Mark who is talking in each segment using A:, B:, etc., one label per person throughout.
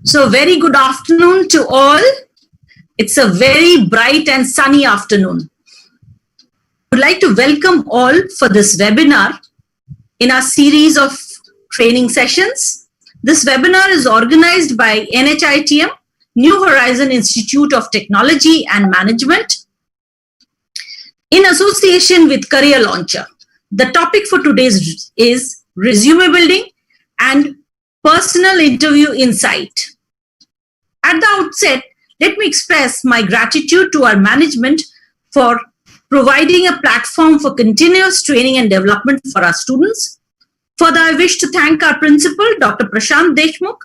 A: So very good afternoon to all. It's a very bright and sunny afternoon. I would like to welcome all for this webinar in our series of training sessions. This webinar is organized by NHITM, New Horizon Institute of Technology and Management, in association with Career Launcher. The topic for today is resume building and personal interview insight. At the outset, let me express my gratitude to our management for providing a platform for continuous training and development for our students. Further, I wish to thank our principal, Dr. Prashant Deshmukh.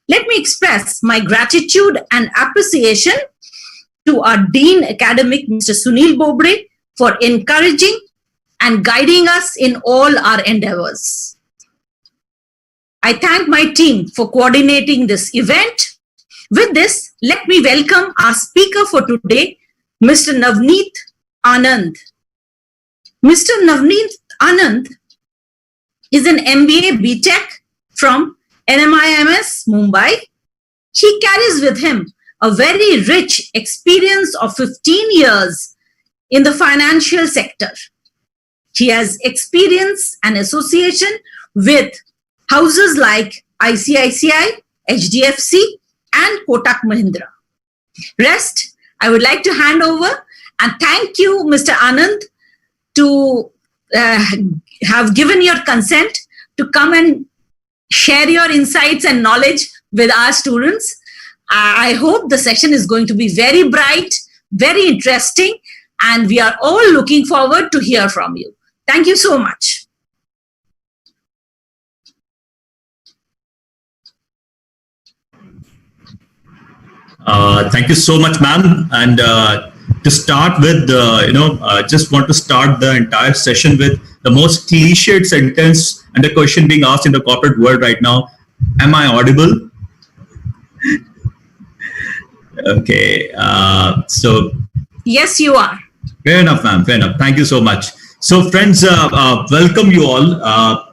A: Let me express my gratitude and appreciation to our Dean Academic, Mr. Sunil Bobre, for encouraging and guiding us in all our endeavors. I thank my team for coordinating this event. With this, let me welcome our speaker for today, Mr. Navneet Anand. Mr. Navneet Anand is an MBA B.Tech from NMIMS, Mumbai. He carries with him a very rich experience of 15 years in the financial sector. He has experience and association with houses like ICICI, HDFC, and Kotak Mahindra. Rest, I would like to hand over and thank you, Mr. Anand, to have given your consent to come and share your insights and knowledge with our students. I hope the session is going to be very bright, very interesting, and we are all looking forward to hear from you. Thank you so much.
B: Thank you so much, ma'am. And to start with, just want to start the entire session with the most cliched sentence and the question being asked in the corporate world right now: am I audible? Okay. So
A: yes, you are.
B: Fair enough, ma'am. Fair enough. Thank you so much. So, friends, welcome you all.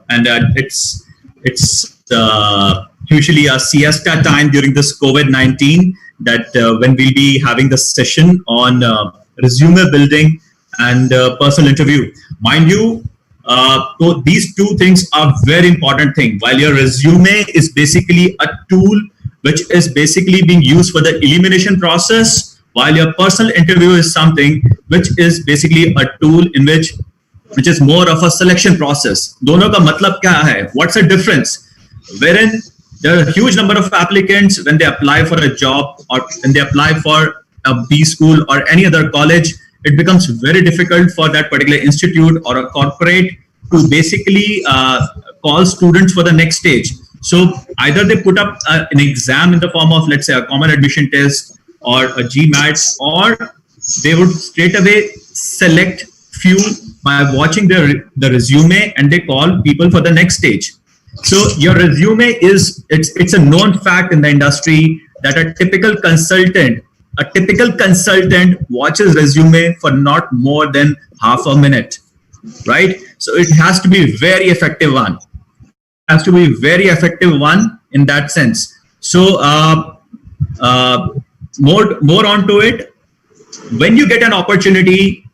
B: And it's usually a siesta time during this COVID-19 that when we'll be having the session on resume building and personal interview. Mind you, so these two things are very important thing. While your resume is basically a tool which is basically being used for the elimination process, while your personal interview is something which is basically a tool in which is more of a selection process. दोनों का मतलब क्या है? What's the difference? Wherein there are a huge number of applicants when they apply for a job or when they apply for a B school or any other college, it becomes very difficult for that particular institute or a corporate to basically call students for the next stage. So either they put up an exam in the form of, let's say, a common admission test or a GMAT, or they would straight away select few by watching the resume and they call people for the next stage. So your resume is, it's a known fact in the industry that a typical consultant watches resume for not more than half a minute, right? So it has to be very effective one. In that sense. So more onto it. When you get an opportunity,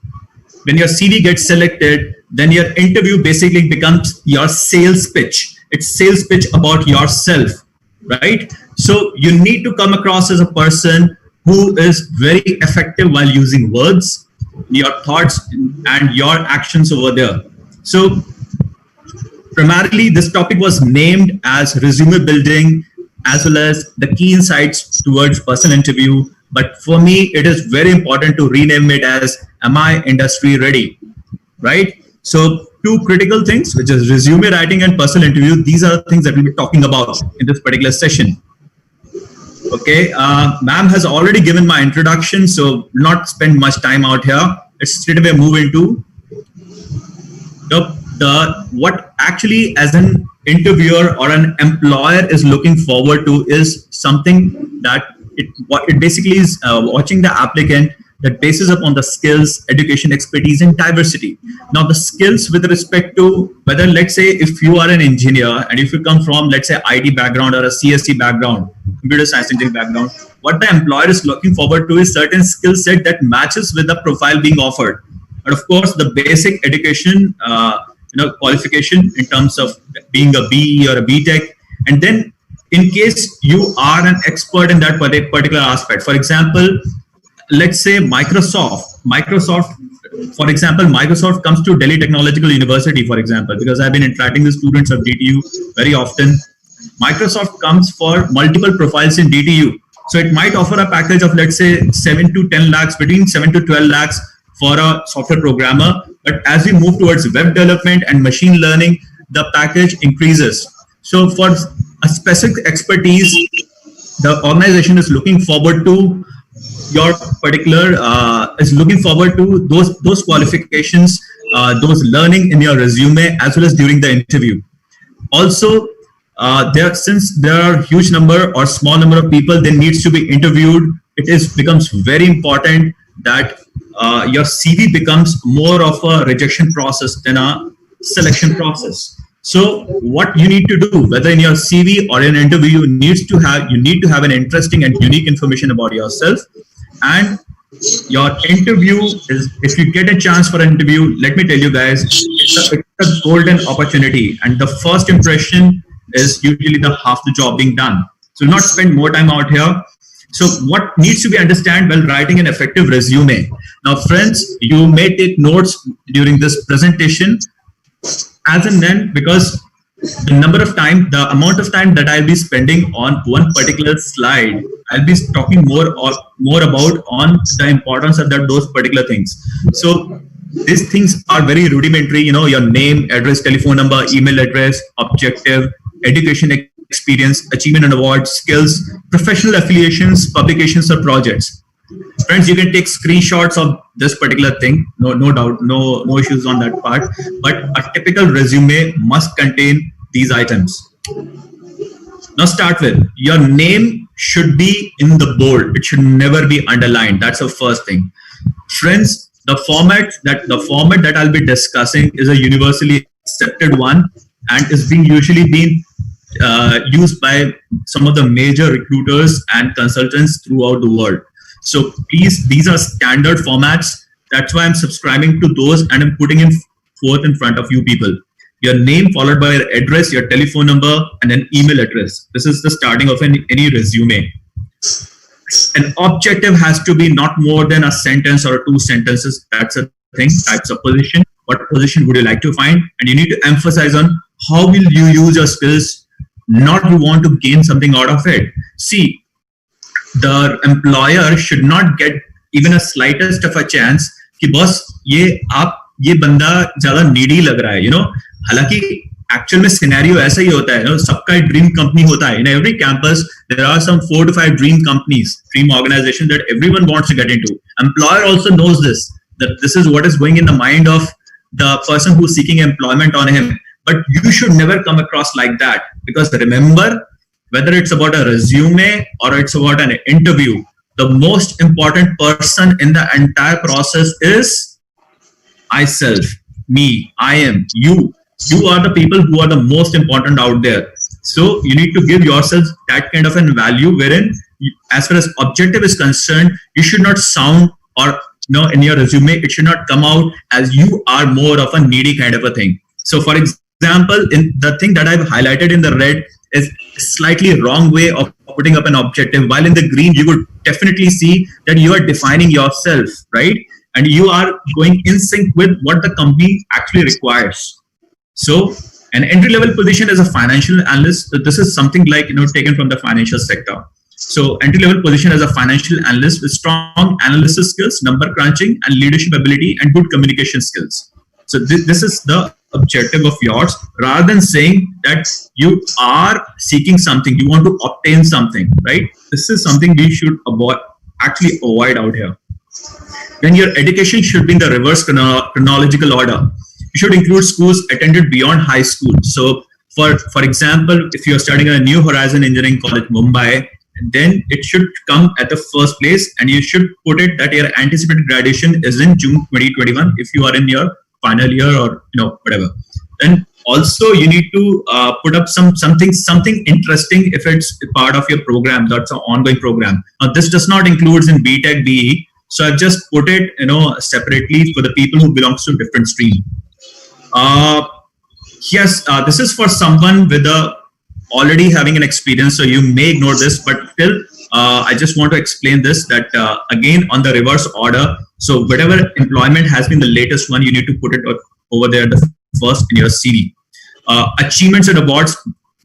B: when your CV gets selected, then your interview basically becomes your sales pitch. It's sales pitch about yourself, right? So you need to come across as a person who is very effective while using words, your thoughts and your actions over there. So primarily this topic was named as resume building as well as the key insights towards personal interview. But for me, it is very important to rename it as am I industry ready, right? So two critical things, which is resume writing and personal interview. These are the things that we'll be talking about in this particular session. Okay, ma'am has already given my introduction, so not spend much time out here. Let's straight away move into what actually as an interviewer or an employer is looking forward to is something that it basically is watching the applicant that bases upon the skills, education, expertise, and diversity. Now, the skills with respect to whether, let's say, if you are an engineer and if you come from, let's say, IT background or a CSC background, computer science engineering background. What the employer is looking forward to is certain skill set that matches with the profile being offered. But of course, the basic education, qualification in terms of being a BE or a BTech, and then in case you are an expert in that particular aspect. For example, let's say Microsoft, for example, Microsoft comes to Delhi Technological University, for example, because I've been interacting with students of DTU very often. Microsoft comes for multiple profiles in DTU. So it might offer a package of, let's say, 7 to 10 lakhs, between 7 to 12 lakhs for a software programmer. But as we move towards web development and machine learning, the package increases. So for a specific expertise, the organization is looking forward to your particular is looking forward to those qualifications, those learning in your resume as well as during the interview. Also, since there are huge number or small number of people that needs to be interviewed, becomes very important that your CV becomes more of a rejection process than a selection process. So what you need to do, whether in your CV or in an interview, you need to have an interesting and unique information about yourself. And your interview is, if you get a chance for an interview, let me tell you guys, it's a golden opportunity. And the first impression is usually the half the job being done. So not spend more time out here. So what needs to be understood while writing an effective resume? Now, friends, you may take notes during this presentation as and then, because the amount of time that I'll be spending on one particular slide, I'll be talking more about on the importance of those particular things. So these things are very rudimentary, your name, address, telephone number, email address, objective, education experience, achievement and awards, skills, professional affiliations, publications or projects. Friends, you can take screenshots of this particular thing, no doubt, no issues on that part. But a typical resume must contain these items. Now start with, your name should be in the bold. It should never be underlined. That's the first thing. Friends, the format that I'll be discussing is a universally accepted one and is usually being used by some of the major recruiters and consultants throughout the world. So please, these are standard formats. That's why I'm subscribing to those and I'm putting in forth in front of you people. Your name followed by your address, your telephone number, and an email address. This is the starting of any resume. An objective has to be not more than a sentence or 2 sentences. That's a thing, types of position. What position would you like to find? And you need to emphasize on how will you use your skills, not you want to gain something out of it. See, the employer should not get even a slightest of a chance कि बस ये बंदा ज्यादा needy लग रहा है, हालांकि actual में सिनेरियो ऐसा ही होता है, सबका एक ड्रीम कंपनी होता है. In every campus there are some 4 to 5 dream companies, dream organizations that everyone wants to get into. Employer also knows this, that this is what is going in the mind of the person who's seeking employment on him. But you should never come across like that, because remember, whether it's about a resume or it's about an interview, the most important person in the entire process is myself, me, I am, you. You are the people who are the most important out there. So you need to give yourself that kind of a value wherein, as far as objective is concerned, you should not sound or in your resume, it should not come out as you are more of a needy kind of a thing. So for example, in the thing that I've highlighted in the red is slightly wrong way of putting up an objective, while in the green you would definitely see that you are defining yourself, right? And you are going in sync with what the company actually requires. So an entry-level position as a financial analyst, this is something like taken from the financial sector. So entry-level position as a financial analyst with strong analysis skills, number crunching, and leadership ability and good communication skills. So this is the objective of yours, rather than saying that you are seeking something, you want to obtain something, right? This is something we should avoid out here. Then your education should be in the reverse chronological order. You should include schools attended beyond high school. So for example, if you're studying at a New Horizon Engineering College, Mumbai, then it should come at the first place, and you should put it that your anticipated graduation is in June 2021 if you are in your final year or whatever. Then Also, you need to put up something interesting if it's part of your program. That's an ongoing program. Now, this does not include in BTech, BE. So I've just put it, separately for the people who belongs to different stream. Yes, this is for someone with already having an experience. So you may ignore this, but still, I just want to explain this that again on the reverse order. So whatever employment has been the latest one, you need to put it over there the first in your CV. Achievements and awards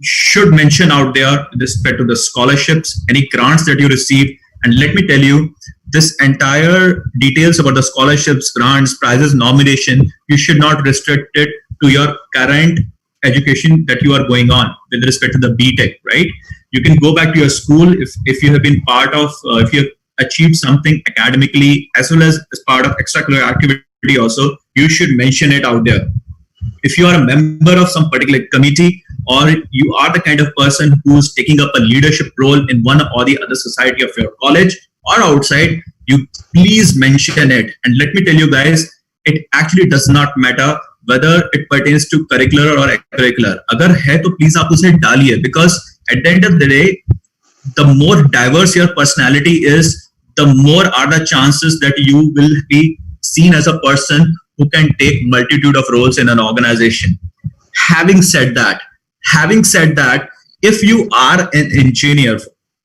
B: should mention out there with respect to the scholarships, any grants that you receive. And let me tell you, this entire details about the scholarships, grants, prizes, nomination, you should not restrict it to your current education that you are going on with respect to the BTech, right? You can go back to your school if you have been part of, if you have achieved something academically as well as part of extracurricular activity also, you should mention it out there. If you are a member of some particular committee or you are the kind of person who's taking up a leadership role in one or the other society of your college or outside, you please mention it. And let me tell you guys, it actually does not matter whether it pertains to curricular or extracurricular. Agar hai to please aap use daliye, because at the end of the day, the more diverse your personality is, the more are the chances that you will be seen as a person who can take multitude of roles in an organization. Having said that, if you are an engineer,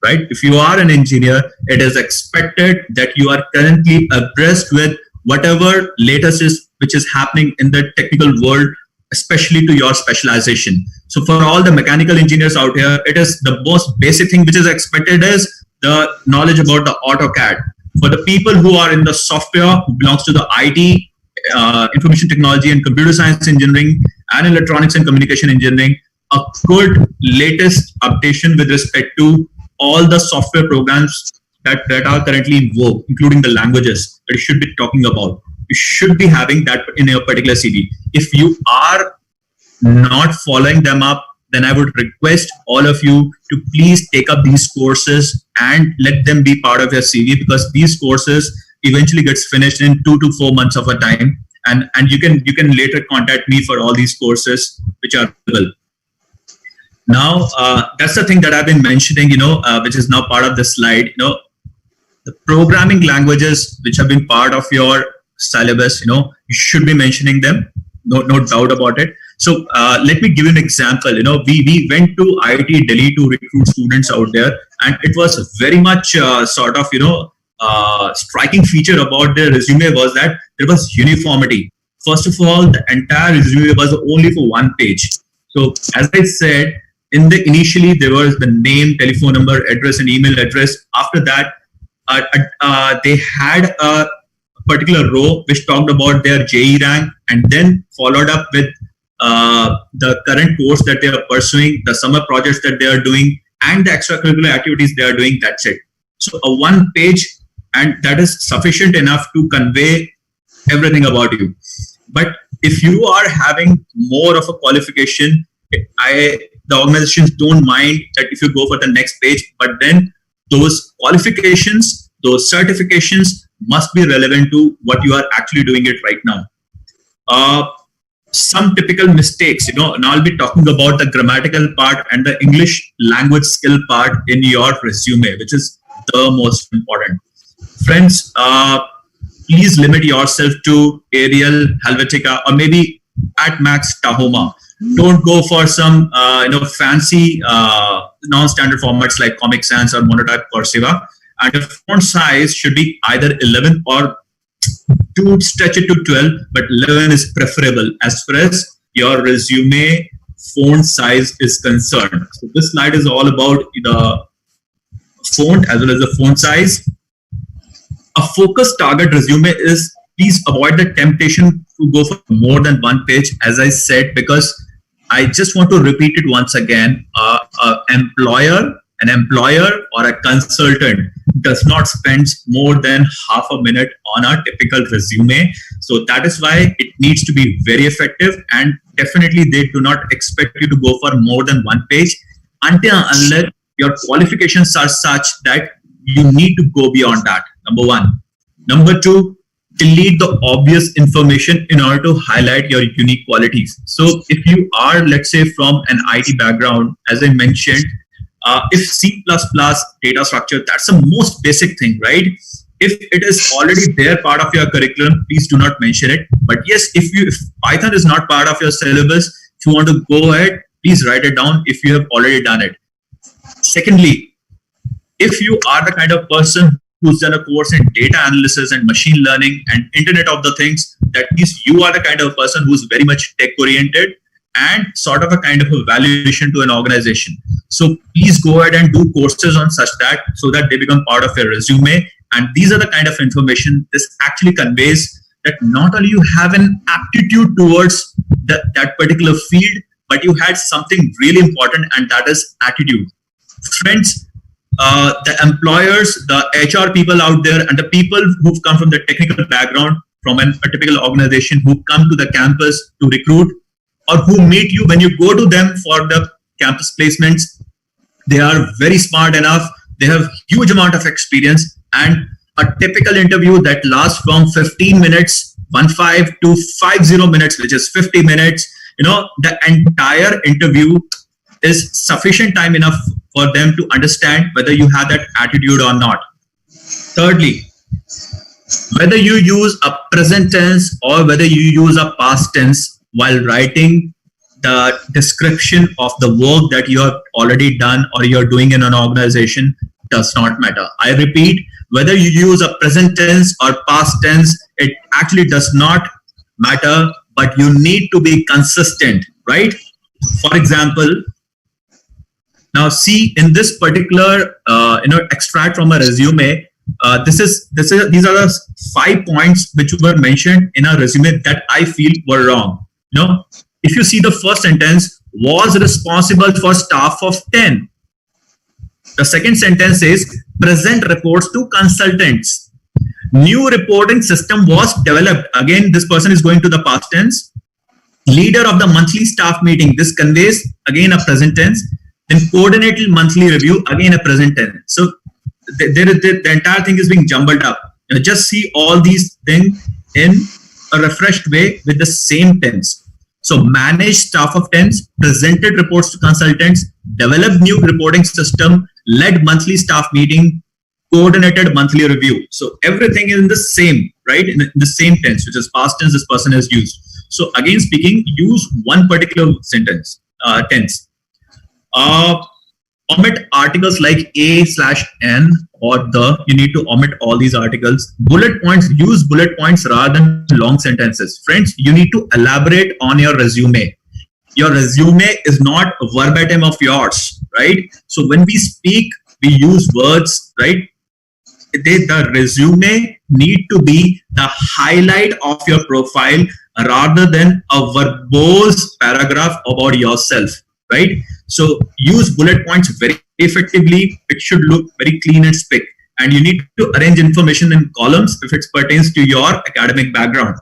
B: right? If you are an engineer, it is expected that you are currently abreast with whatever latest is which is happening in the technical world, especially to your specialization. So for all the mechanical engineers out here, it is the most basic thing which is expected is the knowledge about the AutoCAD. For the people who are in the software, who belongs to the IT, information technology and computer science engineering and electronics and communication engineering, a good latest updation with respect to all the software programs that are currently in vogue, including the languages that you should be talking about. You should be having that in your particular CV. If you are not following them up, then I would request all of you to please take up these courses and let them be part of your CV, because these courses eventually gets finished in 2 to 4 months of a time, and you can later contact me for all these courses which are available. Now that's the thing that I've been mentioning, which is now part of the slide. The programming languages which have been part of your syllabus, you should be mentioning them. No doubt about it. So let me give you an example. We went to IIT Delhi to recruit students out there, and it was very much striking feature about their resume was that there was uniformity. First of all, the entire resume was only for one page. So as I said, initially there was the name, telephone number, address, and email address. After that, they had a particular row which talked about their JE rank, and then followed up with the current course that they are pursuing, the summer projects that they are doing, and the extracurricular activities they are doing. That's it. So a one page, and that is sufficient enough to convey everything about you. But if you are having more of a qualification, the organizations don't mind that if you go for the next page, but then those qualifications, those certifications must be relevant to what you are actually doing it right now. Some typical mistakes, now I'll be talking about the grammatical part and the English language skill part in your resume, which is the most important. Friends, please limit yourself to Arial, Helvetica, or maybe at max Tahoma. Don't go for some fancy non-standard formats like Comic Sans or Monotype Corsiva. And the font size should be either 11 or to stretch it to 12, but 11 is preferable as far as your resume font size is concerned. So this slide is all about the font as well as the font size. A focused target resume is, please avoid the temptation to go for more than one page, as I said, because I just want to repeat it once again. An employer or a consultant does not spend more than half a minute on a typical resume. So that is why it needs to be very effective, and definitely they do not expect you to go for more than one page until unless your qualifications are such that you need to go beyond that. Number one. Number two, delete the obvious information in order to highlight your unique qualities. So if you are, let's say, from an IT background, as I mentioned, if C++ data structure, that's the most basic thing, right? If it is already there part of your curriculum, please do not mention it. But yes, if Python is not part of your syllabus, if you want to go ahead, please write it down if you have already done it. Secondly, if you are the kind of person who's done a course in data analysis and machine learning and Internet of the Things, that means you are the kind of person who's very much tech oriented and sort of a kind of a valuation to an organization. So please go ahead and do courses on such that, so that they become part of your resume. And these are the kind of information this actually conveys, that not only you have an aptitude towards that particular field, but you had something really important, and that is attitude. Friends, the employers, the HR people out there, and the people who've come from the technical background from a typical organization, who come to the campus to recruit, or who meet you when you go to them for the campus placements, they are very smart enough. They have huge amount of experience, and a typical interview that lasts from 15 minutes, 15 to 50 minutes, which is 50 minutes. The entire interview is sufficient time enough for them to understand whether you have that attitude or not. Thirdly, whether you use a present tense or whether you use a past tense while writing the description of the work that you have already done or you're doing in an organization does not matter. I repeat, whether you use a present tense or past tense, it actually does not matter, but you need to be consistent, right? For example, now see in this particular extract from a resume, these are the 5 points which were mentioned in a resume that I feel were wrong. If you see the first sentence, was responsible for staff of 10. The second sentence says present reports to consultants. New reporting system was developed. Again, this person is going to the past tense. Leader of the monthly staff meeting. This conveys again a present tense. Then coordinated monthly review, again a present tense. So the entire thing is being jumbled up. Just see all these things in a refreshed way with the same tense. So manage staff of 10, presented reports to consultants, developed new reporting system, led monthly staff meeting, coordinated monthly review. So everything is in the same, right? In the same tense, which is past tense this person has used. So again speaking, use one particular sentence, tense. Omit articles like a/n or the. You need to omit all these articles. Bullet points, use bullet points rather than long sentences. Friends, you need to elaborate on your resume. Your resume is not verbatim of yours, right? So when we speak, we use words, right? The resume need to be the highlight of your profile rather than a verbose paragraph about yourself, right? So use bullet points very effectively. It should look very clean and spick. And you need to arrange information in columns if it pertains to your academic background.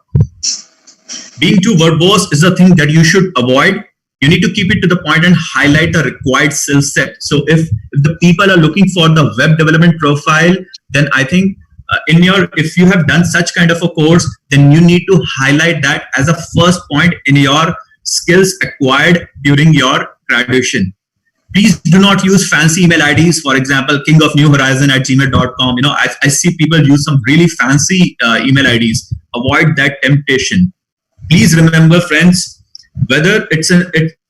B: Being too verbose is a thing that you should avoid. You need to keep it to the point and highlight the required skill set. So if the people are looking for the web development profile, then I think if you have done such kind of a course, then you need to highlight that as a first point in your skills acquired during your graduation. Please do not use fancy email IDs. For example, kingofnewhorizon@gmail.com. I see people use some really fancy email IDs. Avoid that temptation. Please remember, friends, whether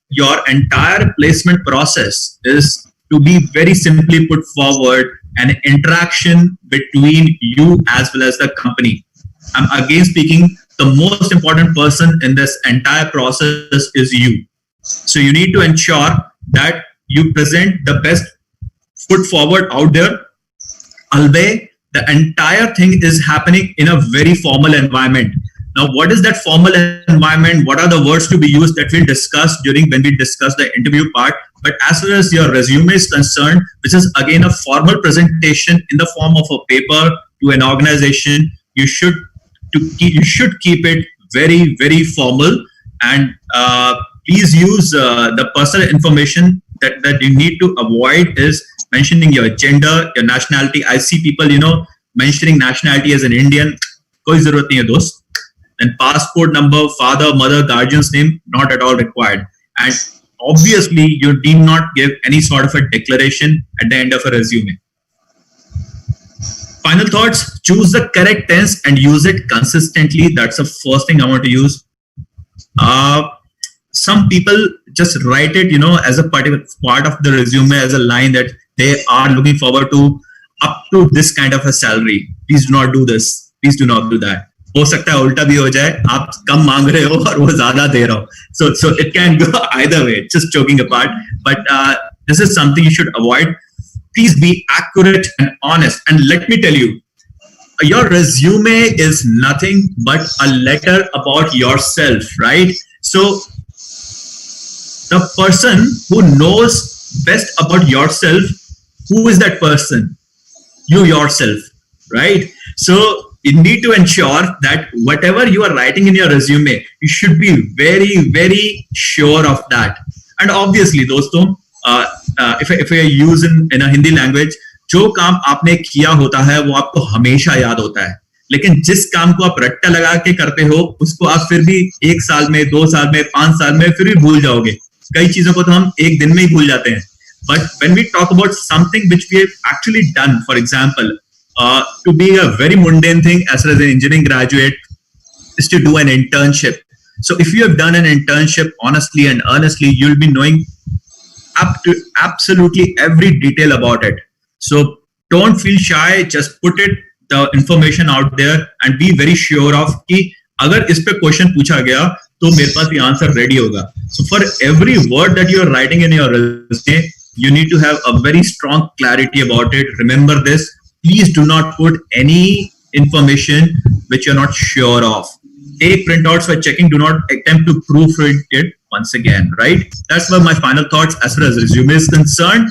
B: your entire placement process is to be very simply put forward an interaction between you as well as the company. I'm again speaking, the most important person in this entire process is you. So you need to ensure that you present the best foot forward out there, albeit the entire thing is happening in a very formal environment. Now, what is that formal environment? What are the words to be used that we'll discuss when we discuss the interview part? But as far as your resume is concerned, which is again a formal presentation in the form of a paper to an organization, you should keep it very, very formal. And please use the personal information that you need to avoid is mentioning your gender, your nationality. I see people, mentioning nationality as an Indian. कोई जरूरत नहीं है दोस्त. Then passport number, father, mother, guardian's name, not at all required. And obviously, you need not give any sort of a declaration at the end of a resume. Final thoughts, choose the correct tense and use it consistently. That's the first thing I want to use. Some people just write it, as a particular part of the resume, as a line that they are looking forward to up to this kind of a salary. Please do not do this. Please do not do that. हो सकता है उल्टा भी हो जाए, आप कम मांग रहे हो और वो ज्यादा दे रहा हो. So it can go either way, just joking apart. But this is something you should avoid. Please be accurate and honest. And let me tell you, your resume is nothing but a letter about yourself, right? So the person who knows best about yourself, who is that person? You yourself, right? So you need to ensure that whatever you are writing in your resume, you should be very, very sure of that. And obviously, दोस्तों, if I use in a Hindi language, जो काम आपने किया होता है वो आपको हमेशा याद होता है. लेकिन जिस काम को आप रट्टा लगा के करते हो, उसको आप फिर भी 1 साल में, 2 साल में, 5 साल में फिर भी भूल जाओगे. कई चीजों को तो हम एक दिन में ही भूल जाते हैं. But when we talk about something which we have actually done, for example, to be a very mundane thing as far as an engineering graduate is to do an internship. So if you have done an internship honestly and earnestly, you'll be knowing up to absolutely every detail about it. So don't feel shy, just put the information out there and be very sure of कि अगर इस पे question पूछा गया तो मेरे पास ये answer ready होगा. So for every word that you are writing in your resume, you need to have a very strong clarity about it. Remember this. Please do not put any information which you're not sure of. Take printouts for checking. Do not attempt to proofread it once again, right? That's my final thoughts as far as resume is concerned.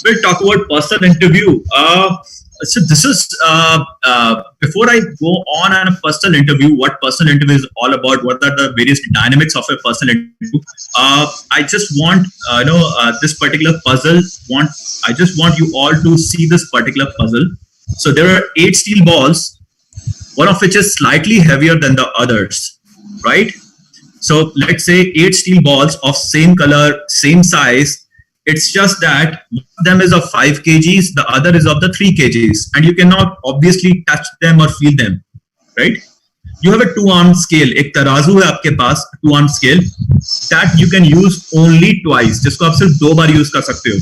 B: We'll talk about personal interview. So this is, before I go on a personal interview, what personal interview is all about, what are the various dynamics of a personal interview. I just want, this particular puzzle, I just want you all to see this particular puzzle. So there are 8 steel balls, one of which is slightly heavier than the others, right? So let's say 8 steel balls of same color, same size. It's just that one of them is of 5 kgs, the other is of the 3 kgs, and you cannot obviously touch them or feel them, right? You have a 2-arm scale, एक तराजू है आपके पास, 2-arm scale that you can use only twice, जिसको आप सिर्फ 2 बार use कर सकते हो.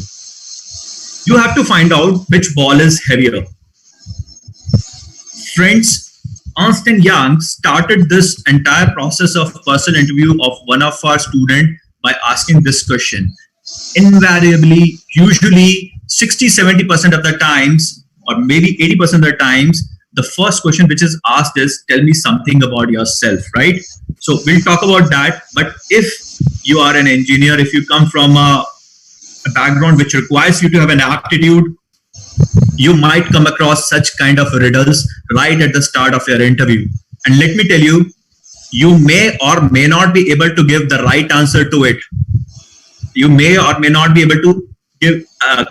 B: You have to find out which ball is heavier. Friends, Ernst & Young started this entire process of personal interview of one of our students by asking this question. Invariably, usually 60-70% of the times, or maybe 80% of the times, the first question which is asked is, tell me something about yourself, right? So we'll talk about that. But if you are an engineer, if you come from a background which requires you to have an aptitude, you might come across such kind of riddles right at the start of your interview. And let me tell you, you may or may not be able to give the right answer to it. You may or may not be able to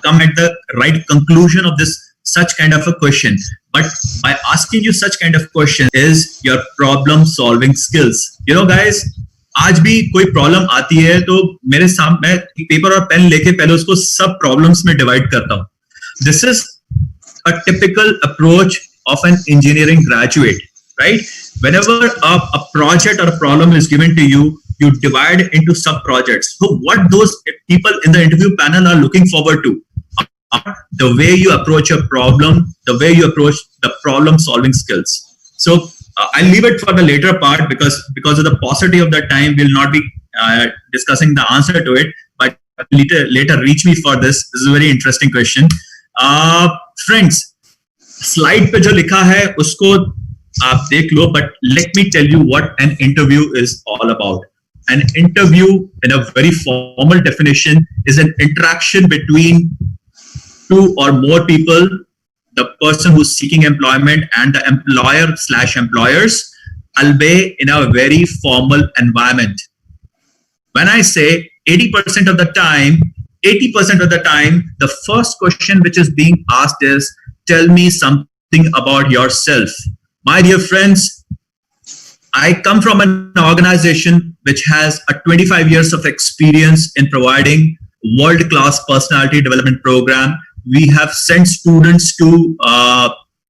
B: come at the right conclusion of this such kind of a question. But by asking you such kind of question is your problem solving skills. You know, guys, आज भी कोई problem आती है तो मेरे सामने paper और pen लेके पहले उसको सब प्रॉब्लम्स में डिवाइड करता हूँ. This is a typical approach of an engineering graduate, right? Whenever a project or a problem is given to you, you divide it into sub-projects. So what those people in the interview panel are looking forward to are the way you approach a problem, the way you approach the problem-solving skills. So I'll leave it for the later part because of the paucity of the time, we'll not be discussing the answer to it. But later reach me for this. This is a very interesting question. Friends, slide पे जो लिखा है उसको आप देख लो. But let me tell you what an interview is all about. An interview, in a very formal definition, is an interaction between 2 or more people, the person who's seeking employment and the employer/employers, albeit in a very formal environment. When I say 80% of the time, the first question which is being asked is, tell me something about yourself. My dear friends, I come from an organization which has a 25 years of experience in providing world-class personality development program. We have sent students to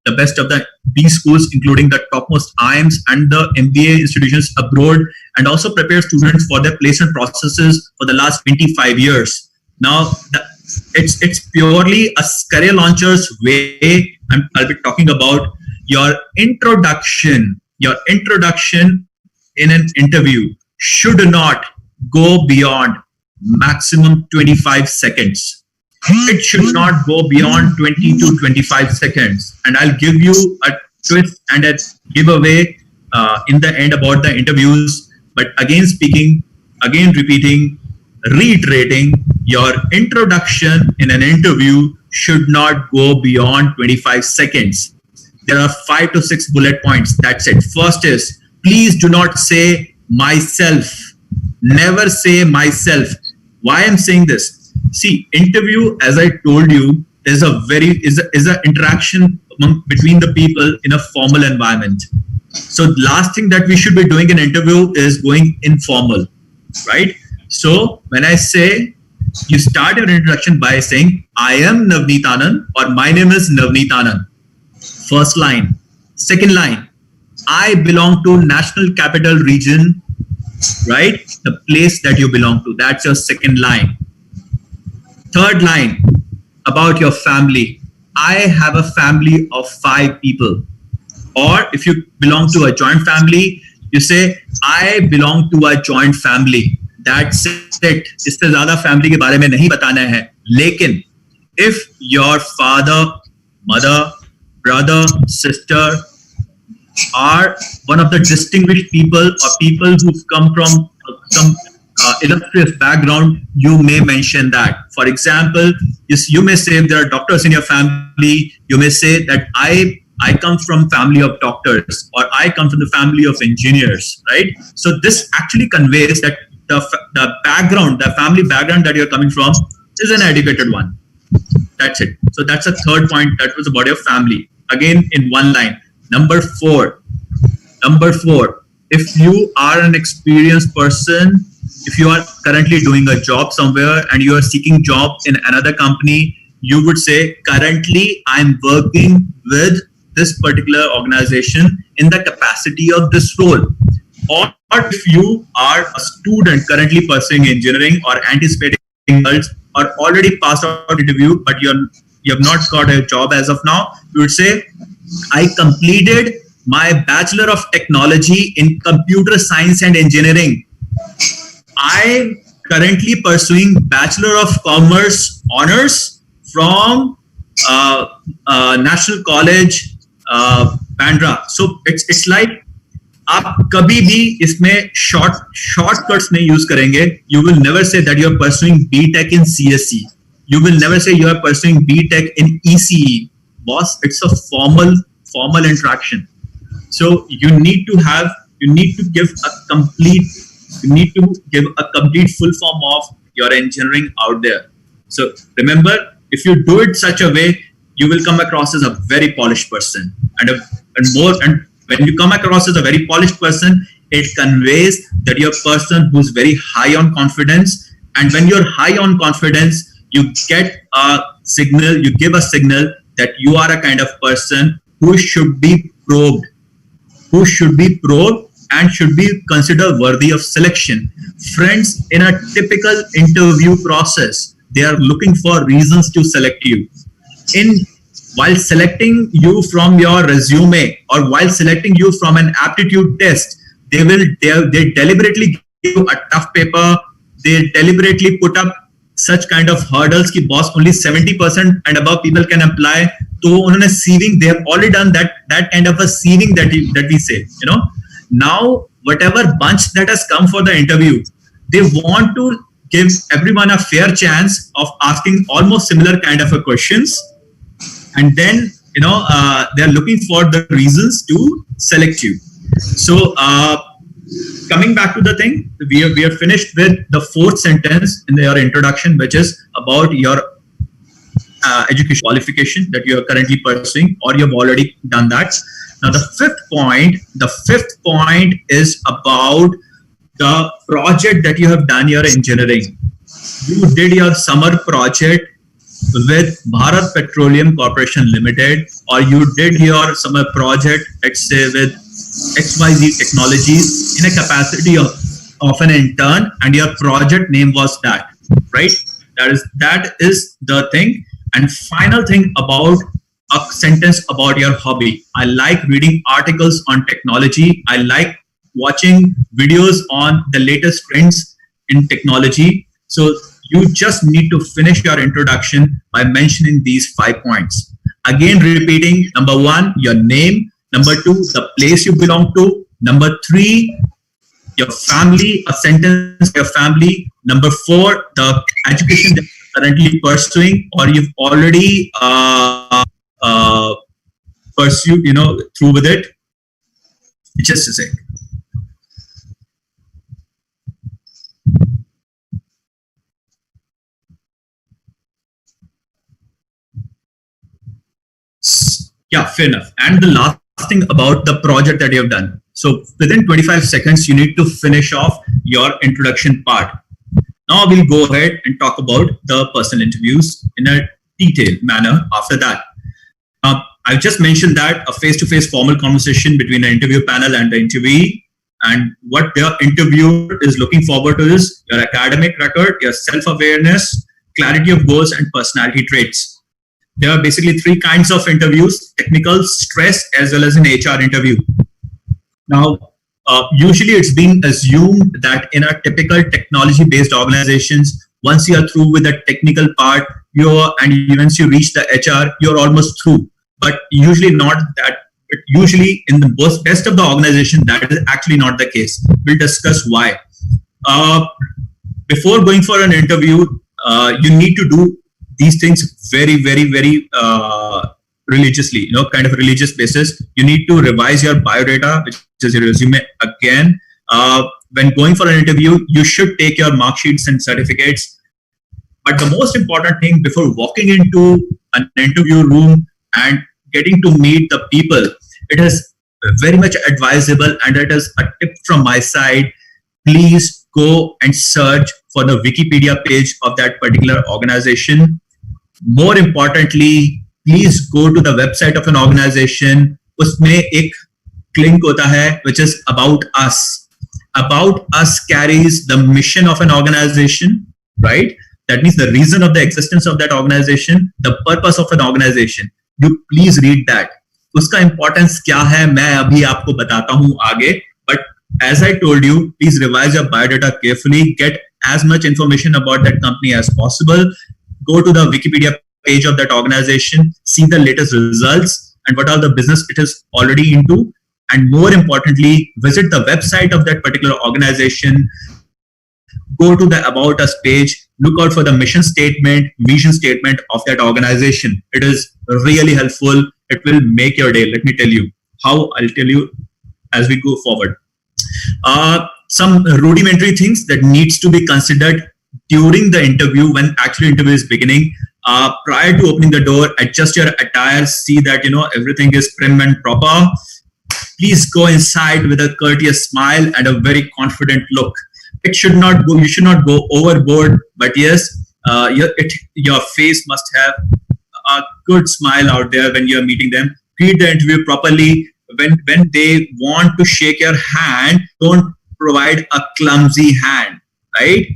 B: the best of these schools, including the topmost IIMs and the MBA institutions abroad, and also prepare students for their placement processes for the last 25 years. Now, it's purely a career launcher's way. I'll be talking about your introduction. Your introduction in an interview should not go beyond maximum 25 seconds. It should not go beyond 20 to 25 seconds. And I'll give you a twist and a giveaway in the end about the interviews. But again speaking, again repeating, reiterating, your introduction in an interview should not go beyond 25 seconds. There are 5 to 6 bullet points. That's it. First is, please do not say myself. Never say myself. Why I'm saying this? See, interview, as I told you, is a interaction between the people in a formal environment. So the last thing that we should be doing in interview is going informal, right? So when I say, you start your introduction by saying, I am Navneet Anand, or my name is Navneet Anand. First line. Second line, I belong to National Capital Region, right? The place that you belong to. That's your second line. Third line, about your family. I have a family of 5 people. Or if you belong to a joint family, you say, I belong to a joint family. That's it. इससे ज़्यादा family के बारे में नहीं बताना है. लेकिन if your father, mother, brother, sister are one of the distinguished people or people who've come from some illustrious background, you may mention that. For example, you may say if there are doctors in your family, you may say that I come from family of doctors, or I come from the family of engineers, right? So this actually conveys that the background, the family background that you're coming from is an educated one. That's it. So that's a third point. That was about your family. Again, in one line. Number four, if you are an experienced person, if you are currently doing a job somewhere and you are seeking job in another company, you would say, currently I'm working with this particular organization in the capacity of this role. Or if you are a student currently pursuing engineering or anticipating results or already passed out interview, but you have not got a job as of now, you would say, I completed my Bachelor of Technology in Computer Science and Engineering. I'm currently pursuing Bachelor of Commerce Honors from National College, Bandra. So it's like, आप कभी भी इसमें shortcuts नहीं use करेंगे. You will never say that you are pursuing BTech in CSE. You will never say you are pursuing BTech in ECE. Boss, it's a formal interaction. So you need to give a complete full form of your engineering out there. So remember, if you do it such a way, you will come across as a very polished person, and when you come across as a very polished person, it conveys that you're a person who's very high on confidence. And when you're high on confidence, you get a signal, you give a signal that you are a kind of person who should be probed, and should be considered worthy of selection. Friends, in a typical interview process, they are looking for reasons to select you. While selecting you from your resume or while selecting you from an aptitude test, they deliberately give you a tough paper. They deliberately put up such kind of hurdles कि boss only 70% and above people can apply. तो उन्होंने sieving, they have already done that kind of a sieving that we say, Now, whatever bunch that has come for the interview, they want to give everyone a fair chance of asking almost similar kind of a questions. And then, they're looking for the reasons to select you. So, coming back to the thing, we are finished with the fourth sentence in your introduction, which is about your education qualification that you are currently pursuing, or you have already done that. Now the fifth point is about the project that you have done your engineering. You did your summer project with Bharat Petroleum Corporation Limited, or you did your summer project, let's say, with XYZ Technologies in a capacity of an intern, and your project name was that, right? That is the thing. And final thing about a sentence about your hobby. I like reading articles on technology. I like watching videos on the latest trends in technology. So you just need to finish your introduction by mentioning these 5 points. Again, repeating: number one, your name; number two, the place you belong to; number three, your family, a sentence for your family; number four, the education that you're currently pursuing or you've already pursued, through with it. Just a sec. Yeah, fair enough. And the last thing about the project that you have done. So within 25 seconds, you need to finish off your introduction part. Now we'll go ahead and talk about the personal interviews in a detailed manner after that. I've just mentioned that a face-to-face formal conversation between an interview panel and the interviewee, and what the interviewer is looking forward to is your academic record, your self-awareness, clarity of goals, and personality traits. There are basically three kinds of interviews: technical, stress, as well as an HR interview. Now, usually it's been assumed that in a typical technology-based organizations, once you are through with the technical part, once you reach the HR, you're almost through. But usually not that. But usually in the best of the organization, that is actually not the case. We'll discuss why. Before going for an interview, you need to do these things very, very, very religiously, kind of religious basis. You need to revise your biodata, which is your resume again. When going for an interview, you should take your mark sheets and certificates. But the most important thing before walking into an interview room and getting to meet the people, it is very much advisable, and it is a tip from my side. Please go and search for the Wikipedia page of that particular organization. More importantly, please go to the website of an organization. उसमें एक link होता है which is About Us. About Us carries the mission of an organization, right? That means the reason of the existence of that organization, the purpose of an organization. You please read that. उसका importance क्या है मैं अभी आपको बताता हूँ आगे. But as I told you, please revise your biodata carefully. Get as much information about that company as possible. Go to the Wikipedia page of that organization, see the latest results and what are the business it is already into. And more importantly, visit the website of that particular organization. Go to the About Us page. Look out for the mission statement, vision statement of that organization. It is really helpful. It will make your day. Let me tell you how. I'll tell you as we go forward. Some rudimentary things that needs to be considered during the interview, when actually interview is beginning. Prior to opening the door, adjust your attire. See that everything is prim and proper. Please go inside with a courteous smile and a very confident look. It should not go. You should not go overboard. But yes, your face must have a good smile out there when you are meeting them. Treat the interview properly. When they want to shake your hand, don't provide a clumsy hand, right?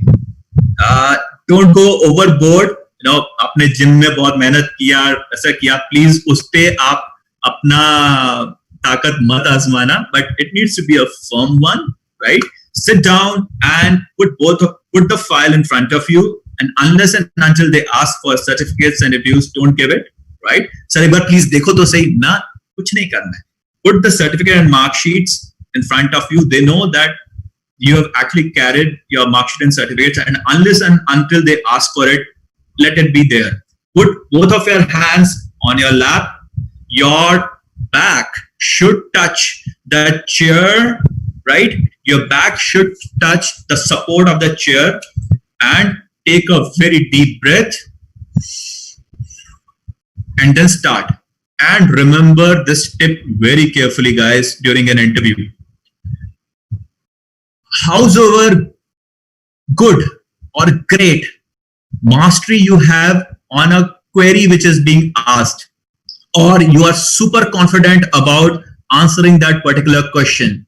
B: Don't go overboard. आपने gym में बहुत मेहनत किया, ऐसा किया, please उस पे आप अपना ताकत मत आजमाना. But it needs to be a firm one, right? Sit down and put the file in front of you, and unless and until they ask for certificates and reviews, don't give it, right? Sir, एक बार please देखो तो सही ना, कुछ नहीं करना है. Put the certificate and mark sheets in front of you. They know that you have actually carried your mark sheet and certificates, and unless and until they ask for it, let it be there. Put both of your hands on your lap. Your back should touch the chair, right? Your back should touch the support of the chair, and take a very deep breath and then start. And remember this tip very carefully, guys, during an interview. Howsoever good or great mastery you have on a query which is being asked, or you are super confident about answering that particular question,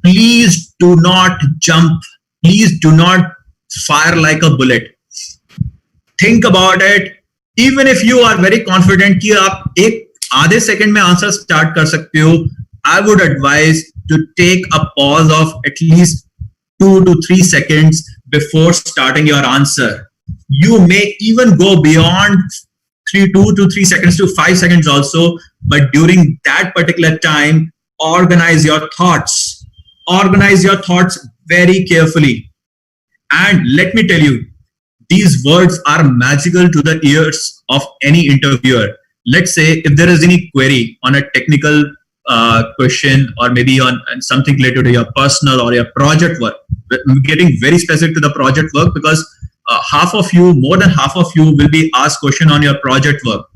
B: please do not jump. Please do not fire like a bullet. Think about it. Even if you are very confident कि आप एक आधे second में answer start कर सकते हो, I would advise to take a pause of at least 2 to 3 seconds before starting your answer. You may even go beyond 2 to 3 seconds to 5 seconds also, but during that particular time, organize your thoughts. Organize your thoughts very carefully. And let me tell you, these words are magical to the ears of any interviewer. Let's say if there is any query on a technical question, or maybe on something related to your personal or your project work. I'm getting very specific to the project work because more than half of you will be asked question on your project work.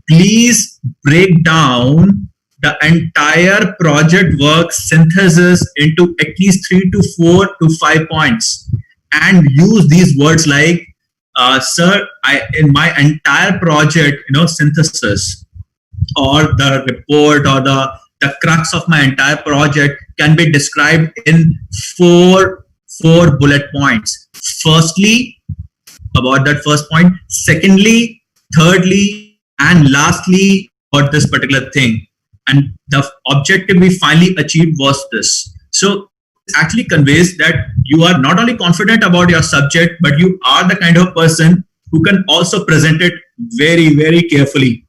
B: Please break down the entire project work synthesis into at least 3 to 4 to 5 points, and use these words like, sir, in my entire project, synthesis or the report or the crux of my entire project can be described in four bullet points. Firstly, about that first point. Secondly, thirdly, and lastly, about this particular thing. And the objective we finally achieved was this. So it actually conveys that you are not only confident about your subject, but you are the kind of person who can also present it very, very carefully.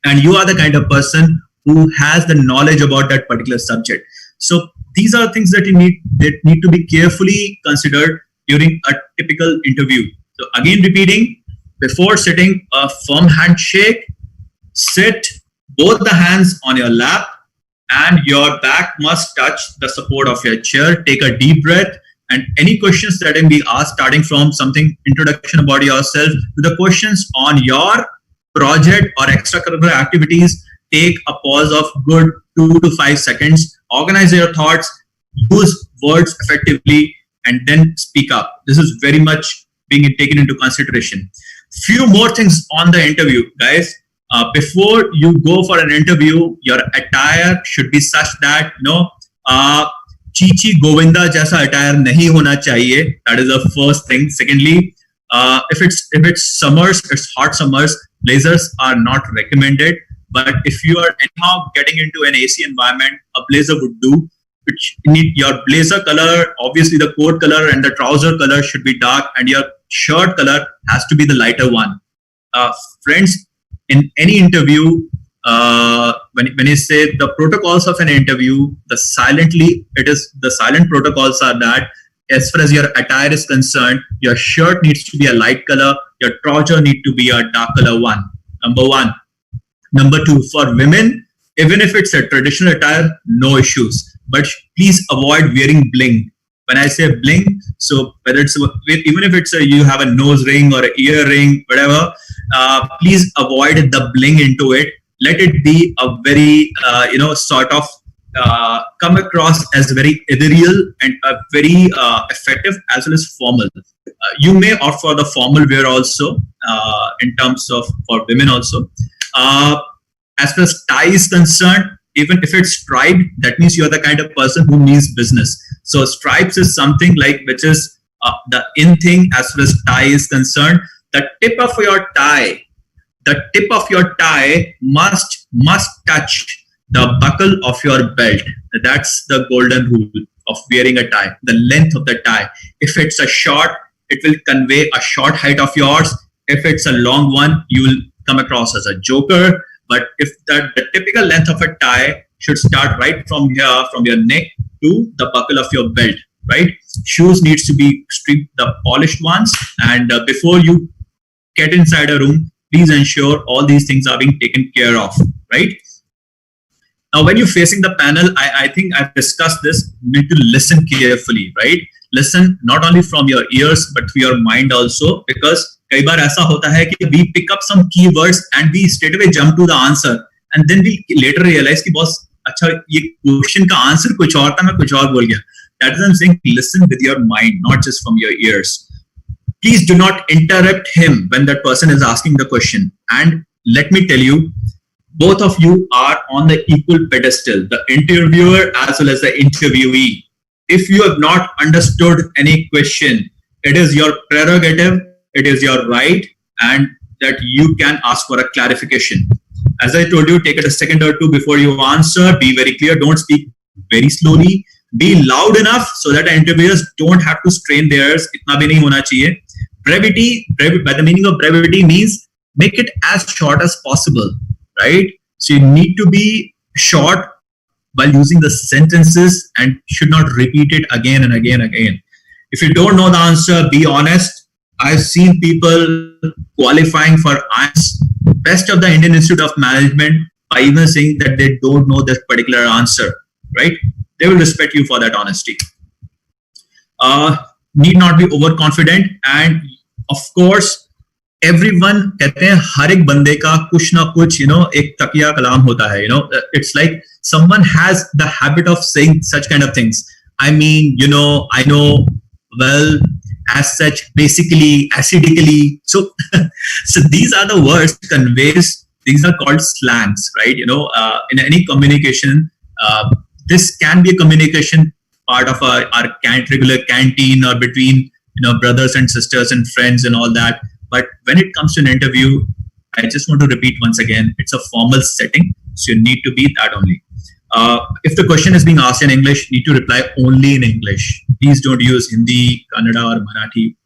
B: And you are the kind of person who has the knowledge about that particular subject. So these are things that need to be carefully considered during a typical interview. So again, repeating, before sitting, a firm handshake, sit both the hands on your lap, and your back must touch the support of your chair. Take a deep breath, and any questions that can be asked, starting from something introduction about yourself to the questions on your project or extracurricular activities, take a pause of good 2 to 5 seconds, organize your thoughts, use words effectively, and then speak up. This is very much being taken into consideration. Few more things on the interview, guys. Before you go for an interview, your attire should be such that Chichi Govinda jaisa attire nahi hona chahiye. That is the first thing. Secondly, if it's summers, it's hot summers, blazers are not recommended. But if you are anyhow getting into an AC environment, a blazer would do. Which need your blazer color, obviously the coat color and the trouser color should be dark, and your shirt color has to be the lighter one. Friends, in any interview, when you say the protocols of an interview, the silent protocols are that as far as your attire is concerned, your shirt needs to be a light color, your trouser need to be a dark color one. Number one. Number two, for women, even if it's a traditional attire, no issues. But please avoid wearing bling. When I say bling, so whether it's even if it's you have a nose ring or an ear ring, whatever, please avoid the bling into it. Let it be a very sort of come across as very ethereal and very effective as well as formal. You may opt for the formal wear also in terms of for women also. As far as tie is concerned, even if it's striped, that means you're the kind of person who means business. So stripes is something like which is the in thing as far as tie is concerned. The tip of your tie must touch the buckle of your belt. That's the golden rule of wearing a tie. The length of the tie. If it's a short, it will convey a short height of yours. If it's a long one, you will come across as a joker. But if the typical length of a tie should start right from here, from your neck to the buckle of your belt, right? Shoes needs to be the polished ones. And before you get inside a room, please ensure all these things are being taken care of, right? Now, when you're facing the panel, I think I've discussed this, you need to listen carefully, right? Listen not only from your ears, but to your mind also, because कई बार ऐसा होता है कि we pick up some keywords and we straight away jump to the answer and then we later realize कि boss अच्छा ये question का answer कुछ और था, मैं कुछ और बोल गया. That is I'm saying, listen with your mind, not just from your ears. Please do not interrupt him when that person is asking the question. And let me tell you, both of you are on the equal pedestal, the interviewer as well as the interviewee. If you have not understood any question, it is your prerogative, it is your right, and that you can ask for a clarification. As I told you, take it a second or two before you answer. Be very clear. Don't speak very slowly. Be loud enough so that interviewers don't have to strain their ears. इतना भी नहीं होना चाहिए. Brevity, by the meaning of brevity means make it as short as possible, right? So you need to be short while using the sentences and should not repeat it again and again and again. If you don't know the answer, be honest. I've seen people qualifying for IELTS, best of the Indian Institute of Management, by even saying that they don't know this particular answer, right? They will respect you for that honesty. Need not be overconfident, and of course, everyone कहते हैं हर एक बंदे का कुछ ना कुछ एक तकिया कलाम होता है. It's like someone has the habit of saying such kind of things. I mean, I know, well, as such, basically, acidically. So these are the words conveys. These are called slangs, right? In any communication, this can be a communication part of our regular canteen or between brothers and sisters and friends and all that. But when it comes to an interview, I just want to repeat once again, it's a formal setting, so you need to be that only. If the question is being asked in English, you need to reply only in English. Please don't use Hindi, Kannada or Marathi.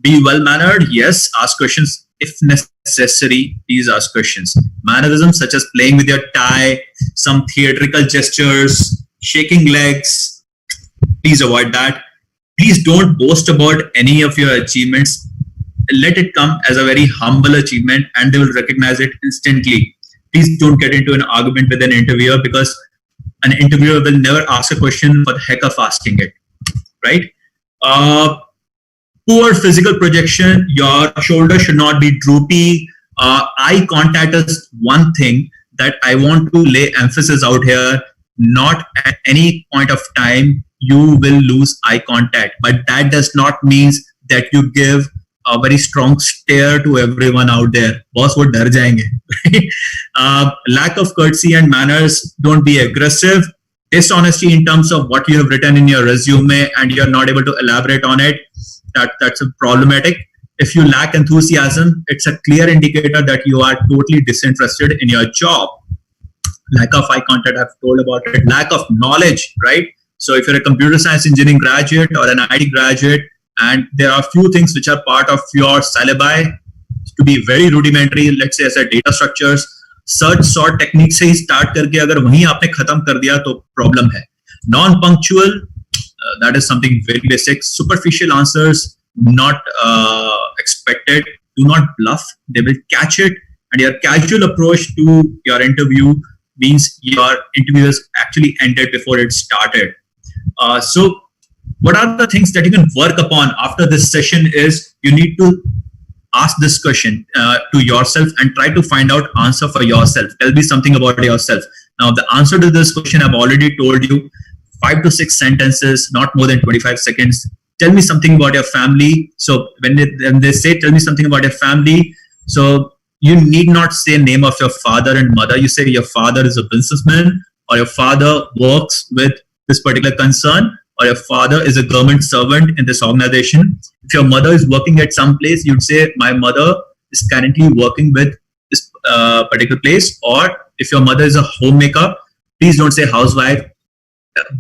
B: Be well-mannered. Yes, ask questions. If necessary, please ask questions. Mannerisms such as playing with your tie, some theatrical gestures, shaking legs, please avoid that. Please don't boast about any of your achievements. Let it come as a very humble achievement and they will recognize it instantly. Please don't get into an argument with an interviewer, because an interviewer will never ask a question for the heck of asking it, right? Poor physical projection. Your shoulder should not be droopy. Eye contact is one thing that I want to lay emphasis out here. Not at any point of time you will lose eye contact, but that does not mean that you give a very strong stare to everyone out there. Boss would dar jayenge. Lack of courtesy and manners. Don't be aggressive. Dishonesty in terms of what you have written in your resume and you're not able to elaborate on it. That's a problematic. If you lack enthusiasm, it's a clear indicator that you are totally disinterested in your job. Lack of eye contact, I've told about it. Lack of knowledge, right? So if you're a computer science engineering graduate or an IT graduate, and there are few things which are part of your syllabi to be very rudimentary, let's say as a data structures, search sort technique से ही start करके अगर वहीं आपने खत्म कर दिया तो problem है. Non-punctual, that is something very basic. Superficial answers, not expected. Do not bluff. They will catch it. And your casual approach to your interview means your interview has actually ended before it started. So what are the things that you can work upon after this session is you need to ask this question to yourself and try to find out answer for yourself. Tell me something about yourself. Now, the answer to this question, I've already told you, 5 to 6 sentences, not more than 25 seconds. Tell me something about your family. So when they say, tell me something about your family. So you need not say name of your father and mother. You say your father is a businessman, or your father works with this particular concern, or your father is a government servant in this organization. If your mother is working at some place, you'd say my mother is currently working with this particular place. Or if your mother is a homemaker, please don't say housewife.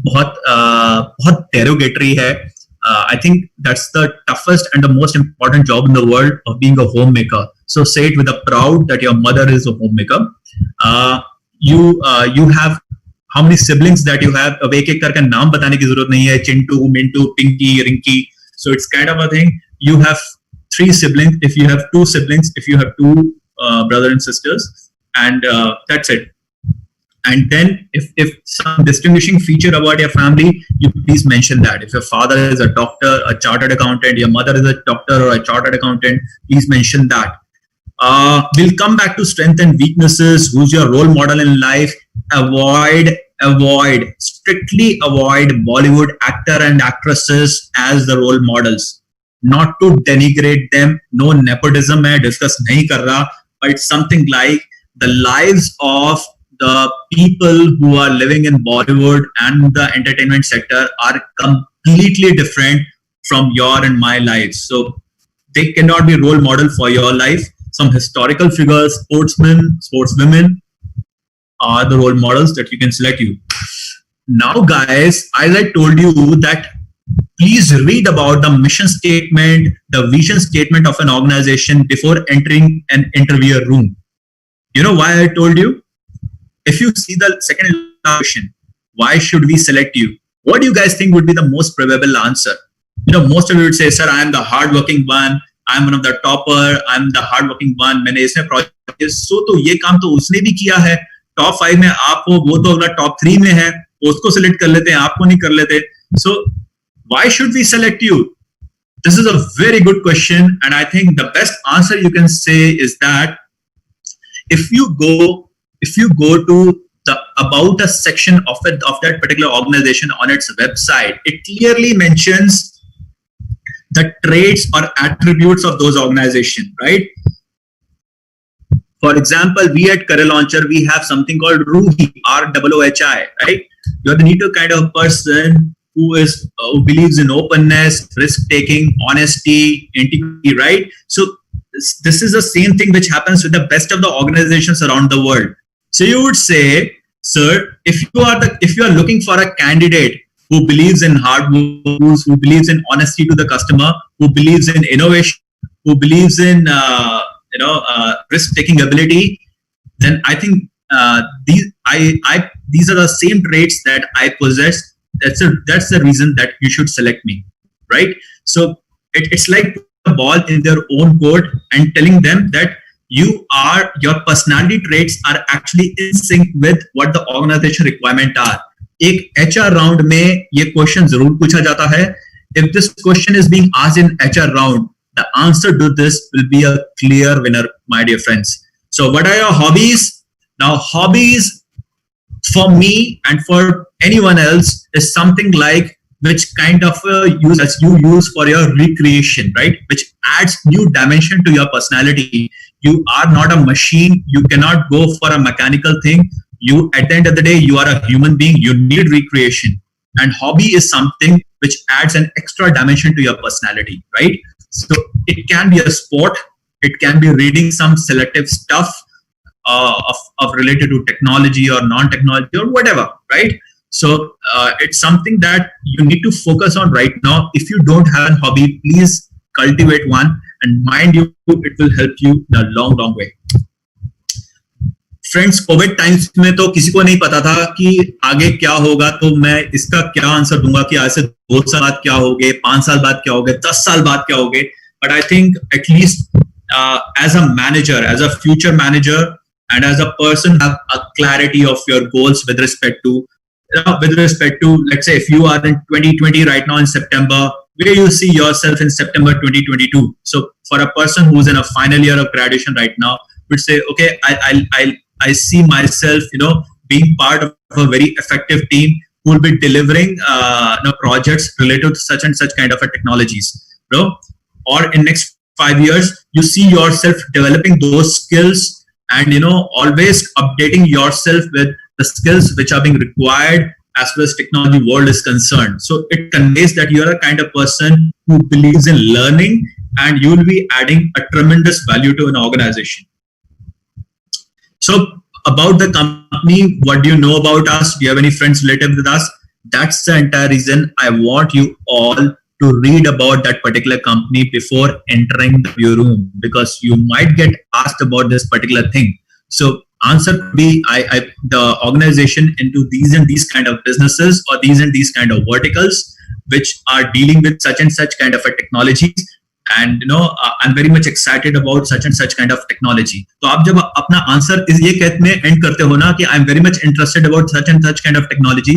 B: बहुत derogatory है. I think that's the toughest and the most important job in the world of being a homemaker. So say it with a proud that your mother is a homemaker. You have how many siblings that you have. अब एक एक करके नाम बताने की जरूरत नहीं है. Chintu, Mintu, Pinky, Rinky. So it's kind of a thing. You have 3 siblings. If you have 2 siblings, if you have 2 brothers and sisters, and that's it. And then if some distinguishing feature about your family, you please mention that. If your father is a doctor, a chartered accountant, your mother is a doctor or a chartered accountant, please mention that. We'll come back to strength and weaknesses. Who's your role model in life? Strictly avoid Bollywood actor and actresses as the role models. Not to denigrate them. No nepotism hai, discuss nahi kar raha, but it's something like the lives of the people who are living in Bollywood and the entertainment sector are completely different from your and my lives. So they cannot be role model for your life. Some historical figures, sportsmen, sportswomen are the role models that you can select you. Now, guys, as I told you that please read about the mission statement, the vision statement of an organization before entering an interview room. You know why I told you? If you see the second question, why should we select you? What do you guys think would be the most probable answer? You know, most of you would say, sir, I am the hardworking one. I'm one of the topper. I'm the hardworking one. मैंने इसमें project so तो ये काम तो उसने भी किया है. Top 5 में आप हो, वो तो अगला top 3 में है. उसको select कर लेते हैं, आपको नहीं कर लेते. So why should we select you? This is a very good question, and I think the best answer you can say is that if you go to the about us section of that particular organization on its website, it clearly mentions the traits or attributes of those organizations, right? For example, we at Career Launcher, we have something called ROOHI, ROOHI, right? You're the neato kind of person who believes in openness, risk-taking, honesty, integrity, right? So this is the same thing which happens with the best of the organizations around the world. So you would say, sir, if you are looking for a candidate who believes in hard work, who believes in honesty to the customer, who believes in innovation, who believes in risk-taking ability, then I think these are the same traits that I possess. That's the reason that you should select me, right? So it's like the ball in their own court and telling them that your personality traits are actually in sync with what the organization requirement are. एक HR round में ये question जरूर पूछा जाता है. If this question is being asked in HR round, the answer to this will be a clear winner, my dear friends. So what are your hobbies? Now, hobbies for me and for anyone else is something like which kind of you use for your recreation, right? Which adds new dimension to your personality. You are not a machine. You cannot go for a mechanical thing. You, at the end of the day, you are a human being. You need recreation. And hobby is something which adds an extra dimension to your personality, right? So it can be a sport. It can be reading some selective stuff of related to technology or non-technology or whatever, right? So it's something that you need to focus on right now. If you don't have a hobby, please cultivate one, and mind you, it will help you in a long, long way. Friends, Covid times में तो किसी को नहीं पता था कि आगे क्या होगा, तो मैं इसका क्या आंसर दूंगा कि आज से 2 साल बाद क्या होगे, 5 साल बाद क्या होगे, 10 साल बाद क्या होगे. But I think at least as a manager, as a future manager and as a person have a clarity of your goals with respect to let's say if you are in 2020 right now in September, where you see yourself in September 2022. So for a person who's in a final year of graduation right now, would say, okay, I see myself, being part of a very effective team who will be delivering projects related to such and such kind of a technologies, or in next 5 years, you see yourself developing those skills and always updating yourself with the skills which are being required as far as technology world is concerned. So it conveys that you are a kind of person who believes in learning, and you will be adding a tremendous value to an organization. So about the company, what do you know about us? Do you have any friends related with us? That's the entire reason I want you all to read about that particular company before entering the view room, because you might get asked about this particular thing. So answer could be the organization into these and these kind of businesses or these and these kind of verticals which are dealing with such and such kind of a technologies. and I'm very much excited about such and such kind of technology. तो आप जब अपना answer ये कहते में and करते हो ना कि I'm very much interested about such and such kind of technology,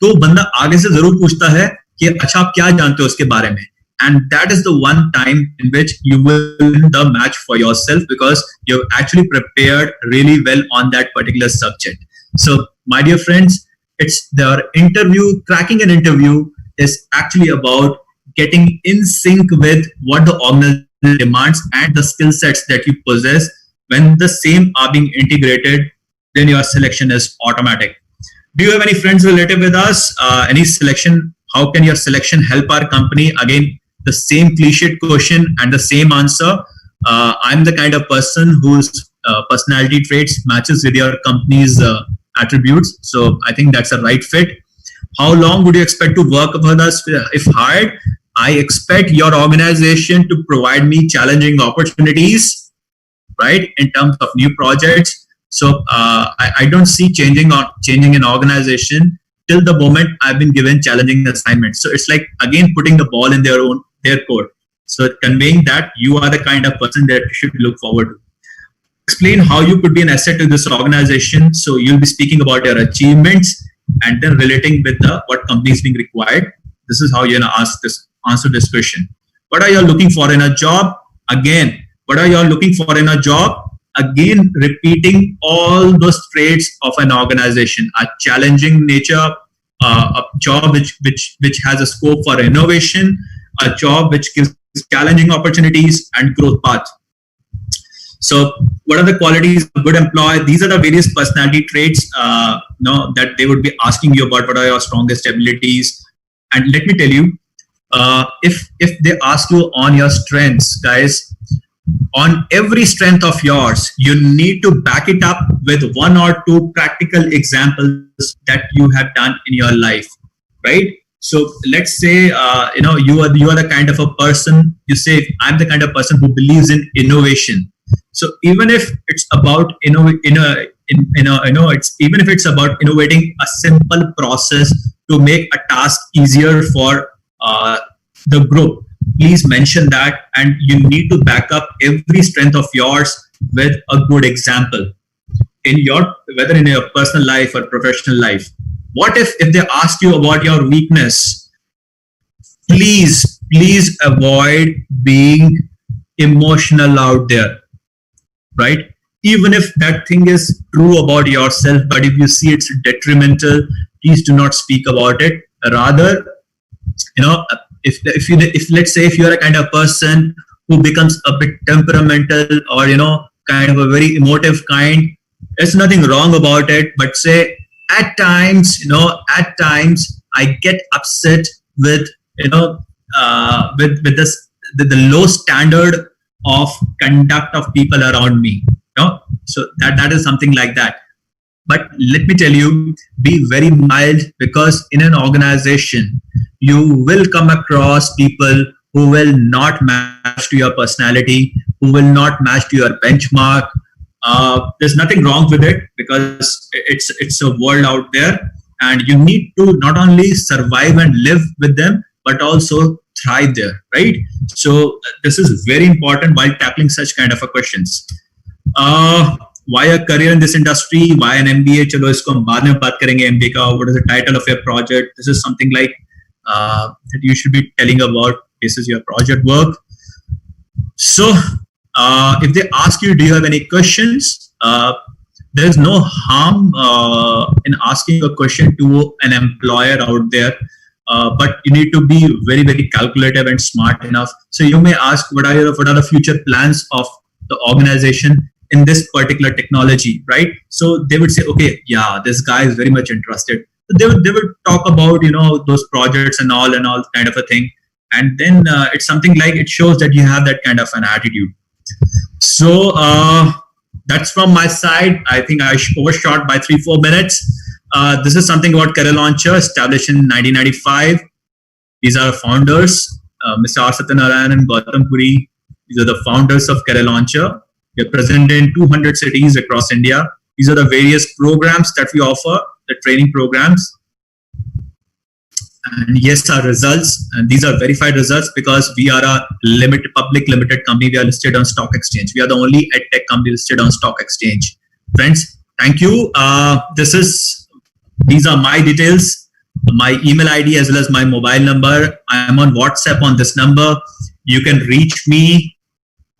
B: तो बंदा आगे से जरूर पूछता है कि अच्छा आप क्या जानते हो उसके बारे में. And that is the one time in which you will win the match for yourself, because you've actually prepared really well on that particular subject. So, my dear friends, it's the interview, cracking an interview is actually about getting in sync with what the organization demands and the skill sets that you possess. When the same are being integrated, then your selection is automatic. Do you have any friends related with us? Any selection? How can your selection help our company? Again, the same cliched question and the same answer. I'm the kind of person whose personality traits matches with your company's attributes. So I think that's a right fit. How long would you expect to work with us if hired? I expect your organization to provide me challenging opportunities, right, in terms of new projects. So I don't see changing an organization till the moment I've been given challenging assignments. So it's like, again, putting the ball in their court. So conveying that you are the kind of person that you should look forward to. Explain how you could be an asset to this organization. So you'll be speaking about your achievements and then relating with what company is being required. This is how you're going to answer this question. What are you looking for in a job? Again, what are you looking for in a job? Again, repeating all those traits of an organization: a challenging nature, a job which has a scope for innovation, a job which gives challenging opportunities and growth path. So what are the qualities of a good employee? These are the various personality traits that they would be asking you about. What are your strongest abilities? And let me tell you, if they ask you on your strengths, guys, on every strength of yours, you need to back it up with one or two practical examples that you have done in your life, right? So let's say you are the kind of a person, you say, I'm the kind of person who believes in innovation. So even if it's about even if it's about innovating a simple process to make a task easier for the group, please mention that, and you need to back up every strength of yours with a good example whether in your personal life or professional life. What if they ask you about your weakness? Please avoid being emotional out there, right? Even if that thing is true about yourself, but if you see it's detrimental, please do not speak about it. Rather, if let's say if you're a kind of person who becomes a bit temperamental or kind of a very emotive kind, there's nothing wrong about it. But say at times I get upset with with the low standard of conduct of people around me. So that is something like that. But let me tell you, be very mild, because in an organization, you will come across people who will not match to your personality, who will not match to your benchmark. There's nothing wrong with it, because it's a world out there, and you need to not only survive and live with them, but also thrive there, right? So this is very important while tackling such kind of a questions. Why a career in this industry? Why an MBA? चलो इसको हम बाद में बात करेंगे MBA का. What is the title of your project? This is something like that you should be telling about. This is your project work. So if they ask you, do you have any questions? There is no harm in asking a question to an employer out there. But you need to be very, very calculative and smart enough. So you may ask, what are the future plans of the organization in this particular technology, right? So they would say, okay, yeah, this guy is very much interested. They would talk about those projects and all kind of a thing, and then it's something like, it shows that you have that kind of an attitude. So that's from my side. I think I overshot by 3-4 minutes. This is something about Career Launcher, established in 1995. These are founders, Mr. R. Satyanarayan and Gautam Puri. These are the founders of Career Launcher. We are present in 200 cities across India. These are the various programs that we offer, the training programs. And yes, our results, and these are verified results because we are a public limited company. We are listed on stock exchange. We are the only edtech company listed on stock exchange. Friends, thank you. These are my details, my email ID as well as my mobile number. I am on WhatsApp on this number. You can reach me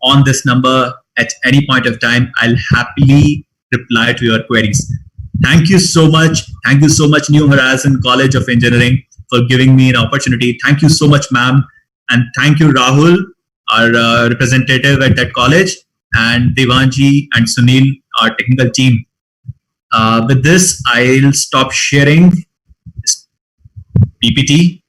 B: on this number at any point of time. I'll happily reply to your queries. Thank you so much. Thank you so much, New Horizon College of Engineering, for giving me an opportunity. Thank you so much, ma'am. And thank you, Rahul, our representative at that college, and Devanji and Sunil, our technical team. With this, I'll stop sharing this PPT